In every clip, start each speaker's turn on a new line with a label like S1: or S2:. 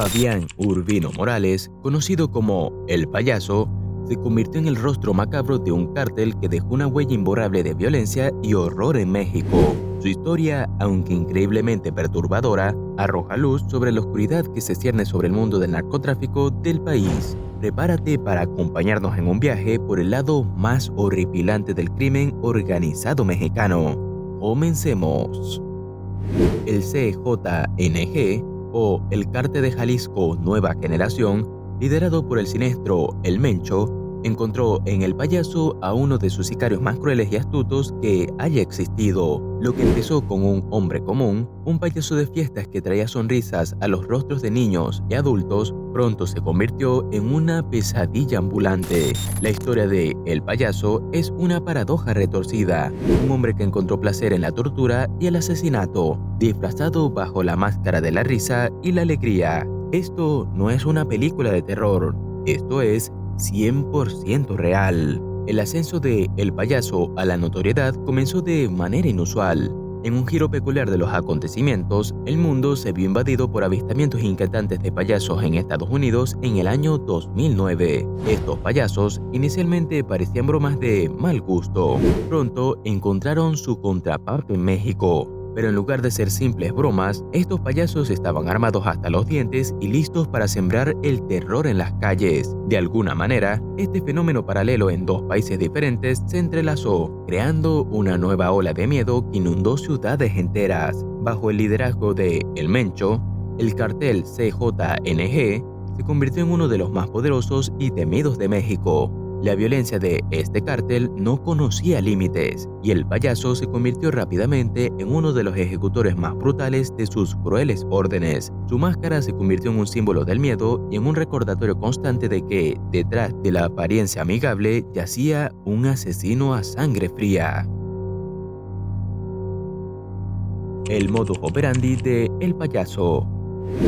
S1: Fabián Urbino Morales, conocido como El Payaso, se convirtió en el rostro macabro de un cártel que dejó una huella imborrable de violencia y horror en México. Su historia, aunque increíblemente perturbadora, arroja luz sobre la oscuridad que se cierne sobre el mundo del narcotráfico del país. Prepárate para acompañarnos en un viaje por el lado más horripilante del crimen organizado mexicano. Comencemos. El CJNG, o el Cártel de Jalisco Nueva Generación, liderado por el siniestro El Mencho, encontró en El Payaso a uno de sus sicarios más crueles y astutos que haya existido. Lo que empezó con un hombre común, un payaso de fiestas que traía sonrisas a los rostros de niños y adultos, pronto se convirtió en una pesadilla ambulante. La historia de El Payaso es una paradoja retorcida. Un hombre que encontró placer en la tortura y el asesinato, disfrazado bajo la máscara de la risa y la alegría. Esto no es una película de terror, esto es 100% real. El ascenso de El Payaso a la notoriedad comenzó de manera inusual. En un giro peculiar de los acontecimientos, el mundo se vio invadido por avistamientos inquietantes de payasos en Estados Unidos en el año 2009. Estos payasos inicialmente parecían bromas de mal gusto. Pronto encontraron su contraparte en México. Pero en lugar de ser simples bromas, estos payasos estaban armados hasta los dientes y listos para sembrar el terror en las calles. De alguna manera, este fenómeno paralelo en dos países diferentes se entrelazó, creando una nueva ola de miedo que inundó ciudades enteras. Bajo el liderazgo de El Mencho, el cartel CJNG se convirtió en uno de los más poderosos y temidos de México. La violencia de este cártel no conocía límites, y El Payaso se convirtió rápidamente en uno de los ejecutores más brutales de sus crueles órdenes. Su máscara se convirtió en un símbolo del miedo y en un recordatorio constante de que, detrás de la apariencia amigable, yacía un asesino a sangre fría. El modus operandi de El Payaso.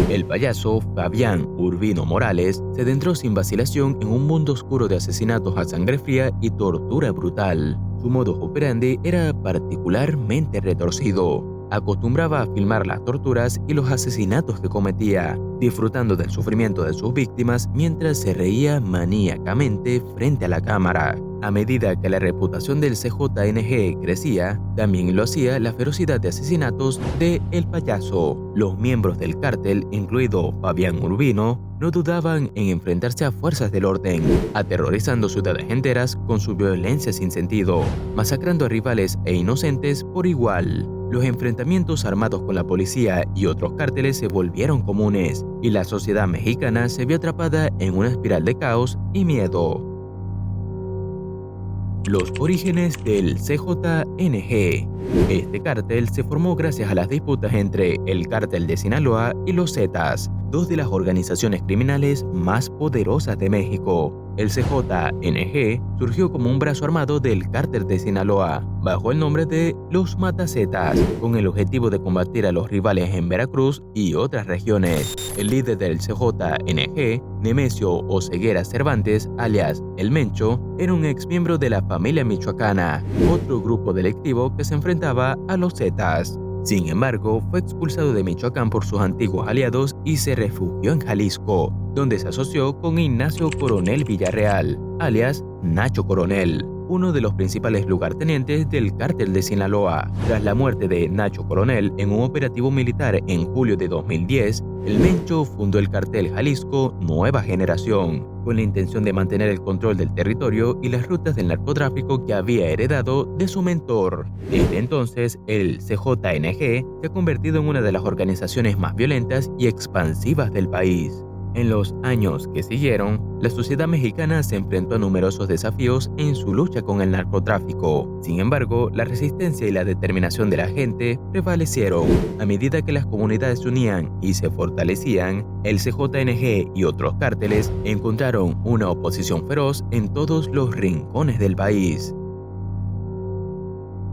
S1: El payaso Fabián Urbino Morales se adentró sin vacilación en un mundo oscuro de asesinatos a sangre fría y tortura brutal. Su modus operandi era particularmente retorcido. Acostumbraba a filmar las torturas y los asesinatos que cometía, disfrutando del sufrimiento de sus víctimas mientras se reía maníacamente frente a la cámara. A medida que la reputación del CJNG crecía, también lo hacía la ferocidad de asesinatos de El Payaso. Los miembros del cártel, incluido Fabián Urbino, no dudaban en enfrentarse a fuerzas del orden, aterrorizando ciudades enteras con su violencia sin sentido, masacrando a rivales e inocentes por igual. Los enfrentamientos armados con la policía y otros cárteles se volvieron comunes, y la sociedad mexicana se vio atrapada en una espiral de caos y miedo. Los orígenes del CJNG. Este cártel se formó gracias a las disputas entre el Cártel de Sinaloa y los Zetas, dos de las organizaciones criminales más poderosas de México. El CJNG surgió como un brazo armado del Cártel de Sinaloa, bajo el nombre de los Matazetas, con el objetivo de combatir a los rivales en Veracruz y otras regiones. El líder del CJNG, Nemesio Oseguera Cervantes, alias El Mencho, era un ex miembro de la familia michoacana, otro grupo delictivo que se enfrentaba a los Zetas. Sin embargo, fue expulsado de Michoacán por sus antiguos aliados y se refugió en Jalisco, donde se asoció con Ignacio Coronel Villarreal, alias Nacho Coronel, uno de los principales lugartenientes del Cártel de Sinaloa. Tras la muerte de Nacho Coronel en un operativo militar en julio de 2010, El Mencho fundó el Cártel Jalisco Nueva Generación, con la intención de mantener el control del territorio y las rutas del narcotráfico que había heredado de su mentor. Desde entonces, el CJNG se ha convertido en una de las organizaciones más violentas y expansivas del país. En los años que siguieron, la sociedad mexicana se enfrentó a numerosos desafíos en su lucha con el narcotráfico. Sin embargo, la resistencia y la determinación de la gente prevalecieron. A medida que las comunidades se unían y se fortalecían, el CJNG y otros cárteles encontraron una oposición feroz en todos los rincones del país.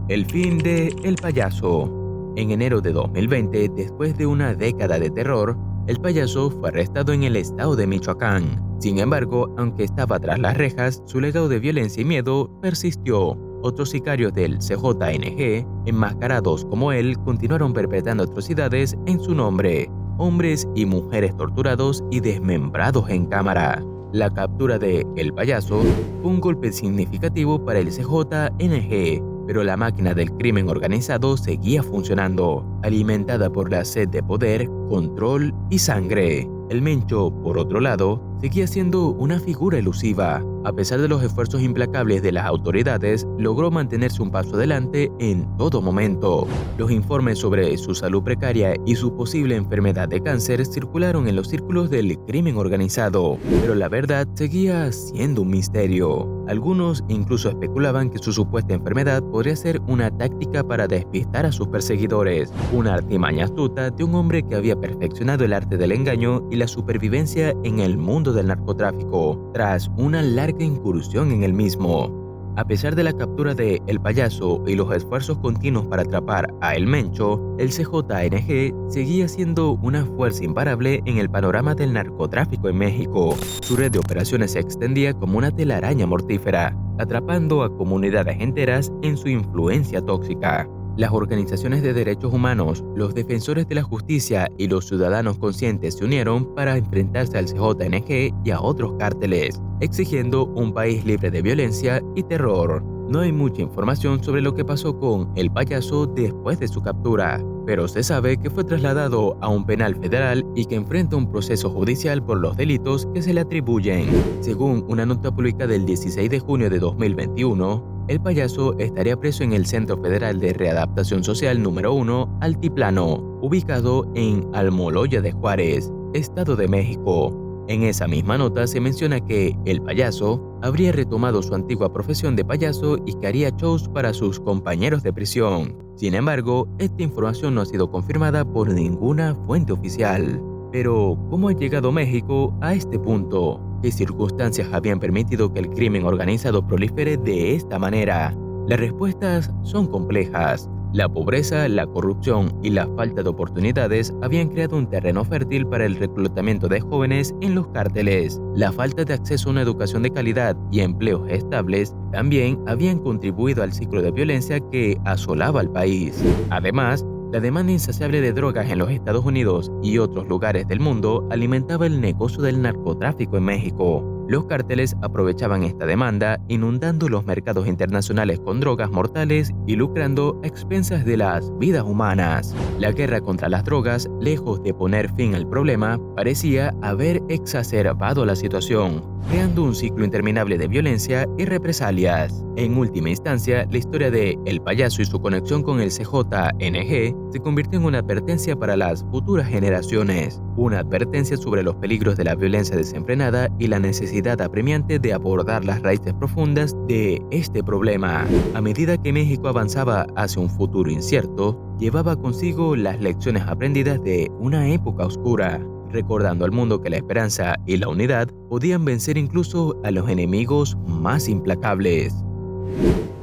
S1: El fin de El Payaso. En enero de 2020, después de una década de terror, El Payaso fue arrestado en el estado de Michoacán. Sin embargo, aunque estaba tras las rejas, su legado de violencia y miedo persistió. Otros sicarios del CJNG, enmascarados como él, continuaron perpetrando atrocidades en su nombre. hombres y mujeres torturados y desmembrados en cámara. La captura de El Payaso fue un golpe significativo para el CJNG, pero la máquina del crimen organizado seguía funcionando, alimentada por la sed de poder, control y sangre. El Mencho, por otro lado, seguía siendo una figura elusiva. A pesar de los esfuerzos implacables de las autoridades, logró mantenerse un paso adelante en todo momento. Los informes sobre su salud precaria y su posible enfermedad de cáncer circularon en los círculos del crimen organizado, pero la verdad seguía siendo un misterio. Algunos incluso especulaban que su supuesta enfermedad podría ser una táctica para despistar a sus perseguidores, una artimaña astuta de un hombre que había perfeccionado el arte del engaño y la supervivencia en el mundo del narcotráfico, tras una larga incursión en el mismo. A pesar de la captura de El Payaso y los esfuerzos continuos para atrapar a El Mencho, el CJNG seguía siendo una fuerza imparable en el panorama del narcotráfico en México. Su red de operaciones se extendía como una telaraña mortífera, atrapando a comunidades enteras en su influencia tóxica. Las organizaciones de derechos humanos, los defensores de la justicia y los ciudadanos conscientes se unieron para enfrentarse al CJNG y a otros cárteles, exigiendo un país libre de violencia y terror. No hay mucha información sobre lo que pasó con El Payaso después de su captura, pero se sabe que fue trasladado a un penal federal y que enfrenta un proceso judicial por los delitos que se le atribuyen. Según una nota publicada el 16 de junio de 2021, El Payaso estaría preso en el Centro Federal de Readaptación Social número 1, Altiplano, ubicado en Almoloya de Juárez, Estado de México. En esa misma nota se menciona que El Payaso habría retomado su antigua profesión de payaso y que haría shows para sus compañeros de prisión. Sin embargo, esta información no ha sido confirmada por ninguna fuente oficial. Pero, ¿cómo ha llegado México a este punto? ¿Qué circunstancias habían permitido que el crimen organizado prolifere de esta manera? Las respuestas son complejas. La pobreza, la corrupción y la falta de oportunidades habían creado un terreno fértil para el reclutamiento de jóvenes en los cárteles. La falta de acceso a una educación de calidad y empleos estables también habían contribuido al ciclo de violencia que asolaba al país. Además, la demanda insaciable de drogas en los Estados Unidos y otros lugares del mundo alimentaba el negocio del narcotráfico en México. Los cárteles aprovechaban esta demanda, inundando los mercados internacionales con drogas mortales y lucrando a expensas de las vidas humanas. La guerra contra las drogas, lejos de poner fin al problema, parecía haber exacerbado la situación, creando un ciclo interminable de violencia y represalias. En última instancia, la historia de El Payaso y su conexión con el CJNG se convirtió en una advertencia para las futuras generaciones, una advertencia sobre los peligros de la violencia desenfrenada y la necesidad apremiante de abordar las raíces profundas de este problema. A medida que México avanzaba hacia un futuro incierto, llevaba consigo las lecciones aprendidas de una época oscura, recordando al mundo que la esperanza y la unidad podían vencer incluso a los enemigos más implacables.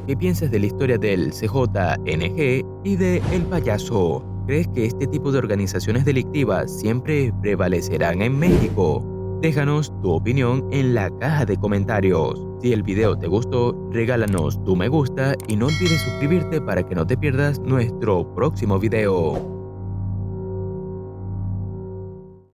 S1: ¿Qué piensas de la historia del CJNG y de El Payaso? ¿Crees que este tipo de organizaciones delictivas siempre prevalecerán en México? Déjanos tu opinión en la caja de comentarios. Si el video te gustó, regálanos tu me gusta y no olvides suscribirte para que no te pierdas nuestro próximo video.